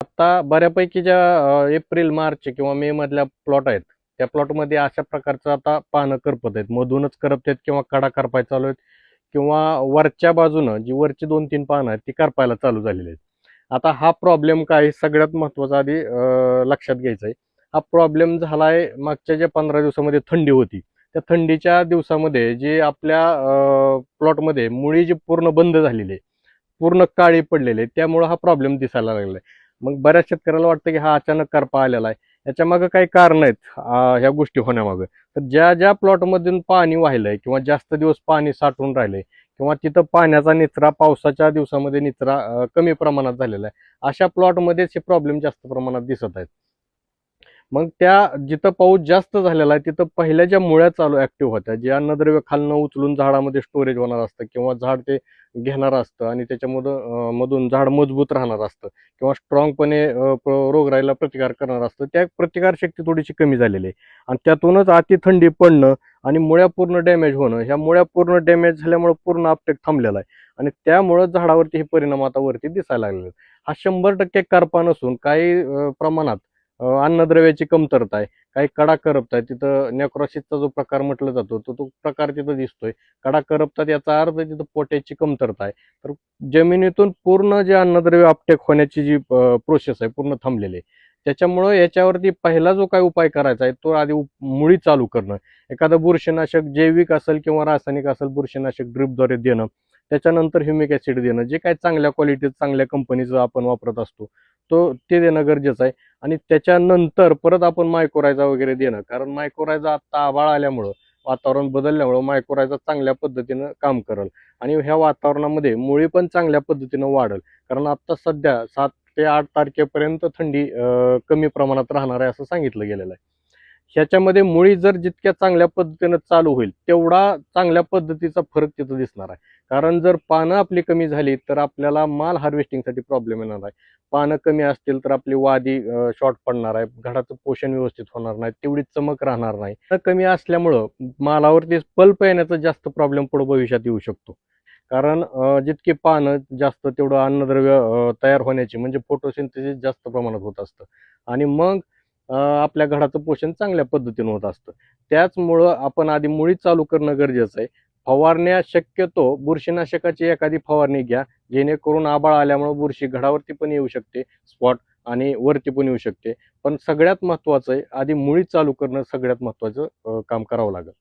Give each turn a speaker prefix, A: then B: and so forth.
A: आता बऱ्यापैकी ज्या एप्रिल मार्च किंवा मे मधल्या प्लॉट आहेत त्या प्लॉटमध्ये अशा प्रकारचं आता पानं करपत आहेत, मधूनच करपत आहेत किंवा कडा करपाय चालू आहेत किंवा वरच्या बाजूनं जी वरची 2-3 पानं आहेत ती करपायला चालू झालेली आहेत. आता हा प्रॉब्लेम काय सगळ्यात महत्त्वाचा आधी लक्षात घ्यायचा आहे. हा प्रॉब्लेम झालाय मागच्या ज्या 15 दिवसामध्ये थंडी होती त्या थंडीच्या दिवसामध्ये जे आपल्या प्लॉटमध्ये मुळी जी पूर्ण बंद झालेली आहे, पूर्ण काळी पडलेली आहे, त्यामुळे हा प्रॉब्लेम दिसायला लागलाय. मग बऱ्याच शेतकऱ्याला वाटतं की हा अचानक करपा आलेला आहे. याच्या मागे काही कारण आहेत ह्या गोष्टी होण्यामागे. तर ज्या ज्या प्लॉटमधून पाणी वाहिलंय किंवा जास्त दिवस पाणी साठून राहिलंय किंवा तिथं पाण्याचा निचरा पावसाच्या दिवसामध्ये निचरा कमी प्रमाणात झालेला आहे, अशा प्लॉटमध्येच हे प्रॉब्लेम जास्त प्रमाणात दिसत आहेत. मग त्या जिथं पाऊस जास्त झालेला आहे तिथं पहिल्या ज्या मुळ्या चालू ऍक्टिव्ह होत्या, जे अन्नद्रव्य खालनं उचलून झाडामध्ये स्टोरेज होणार असतं किंवा झाड ते घेणार असतं आणि त्याच्यामधून मधून झाड मजबूत राहणार असतं किंवा स्ट्रॉंगपणे रोगराईला प्रतिकार करणार असतं, त्या प्रतिकारशक्ती थोडीशी कमी झालेली आहे आणि त्यातूनच अति थंडी पडणं आणि मुळ्या पूर्ण डॅमेज होणं, ह्या मुळ्या पूर्ण डॅमेज झाल्यामुळे पूर्ण अपटेक थांबलेला आहे आणि त्यामुळे झाडावरती हे परिणाम आता वरती दिसायला लागले. हा 100% करपा नसून काही प्रमाणात अन्नद्रव्याची कमतरता आहे, काही कडा करपत आहे. तिथं नेक्रॉसिसचा जो प्रकार म्हटला जातो तो प्रकार तिथं दिसतोय. कडा करपतात याचा अर्थ तिथं पोटॅशची कमतरता आहे. तर जमिनीतून पूर्ण जे अन्नद्रव्य अपटेक होण्याची जी प्रोसेस आहे पूर्ण थांबलेली आहे. त्याच्यामुळं याच्यावरती पहिला जो काही उपाय करायचा आहे तो आधी मुळी चालू करणं. एखादं बुरशीनाशक जैविक असेल किंवा रासायनिक असेल बुरशीनाशक ड्रिपद्वारे देणं. त्याच्यानंतर ह्युमिक ऍसिड देणं, जे काही चांगल्या क्वालिटीचं चांगल्या कंपनीचं आपण वापरत असतो ते देणं गरजेचं आहे. आणि त्याच्यानंतर परत आपण मायक्रोरायझा वगैरे देणं, कारण मायक्रोरायझा आता आभाळ आल्यामुळं वातावरण बदलल्यामुळं मायक्रोरायझा चांगल्या पद्धतीनं काम करेल आणि ह्या वातावरणामध्ये मुळी पण चांगल्या पद्धतीनं वाढेल. कारण आता सध्या 7 ते 8 तारखेपर्यंत थंडी कमी प्रमाणात राहणार आहे असं सांगितलं गेलेलं आहे. ह्याच्यामध्ये मुळी जर जितक्या चांगल्या पद्धतीनं चालू होईल तेवढा चांगल्या पद्धतीचा फरक तिथं दिसणार आहे. कारण जर पानं आपली कमी झाली तर आपल्याला माल हार्वेस्टिंगसाठी प्रॉब्लेम येणार आहे. पानं कमी असतील तर आपली वादी शॉर्ट पडणार आहे, घडाचं पोषण व्यवस्थित होणार नाही, तेवढी चमक राहणार नाही. पानं कमी असल्यामुळं मालावरती पल्प येण्याचा जास्त प्रॉब्लेम पुढे भविष्यात येऊ शकतो. कारण जितकी पानं जास्त तेवढं अन्नद्रव्य तयार होण्याची म्हणजे फोटोसिंथेसिस जास्त प्रमाणात होत असतं आणि मग आपल्या घडाचं पोषण चांगल्या पद्धतीनं होत असतं. त्याचमुळं आपण आधी मुळी चालू करणं गरजेचं आहे. फवारण्या शक्यतो बुरशीनाशकाची एखादी फवारणी घ्या, जेणेकरून आभाळ आल्यामुळं बुरशी घडावरती पण येऊ शकते स्पॉट आणि वरती पण येऊ शकते. पण सगळ्यात महत्त्वाचं आहे आधी मुळी चालू करणं सगळ्यात महत्त्वाचं काम करावं लागेल.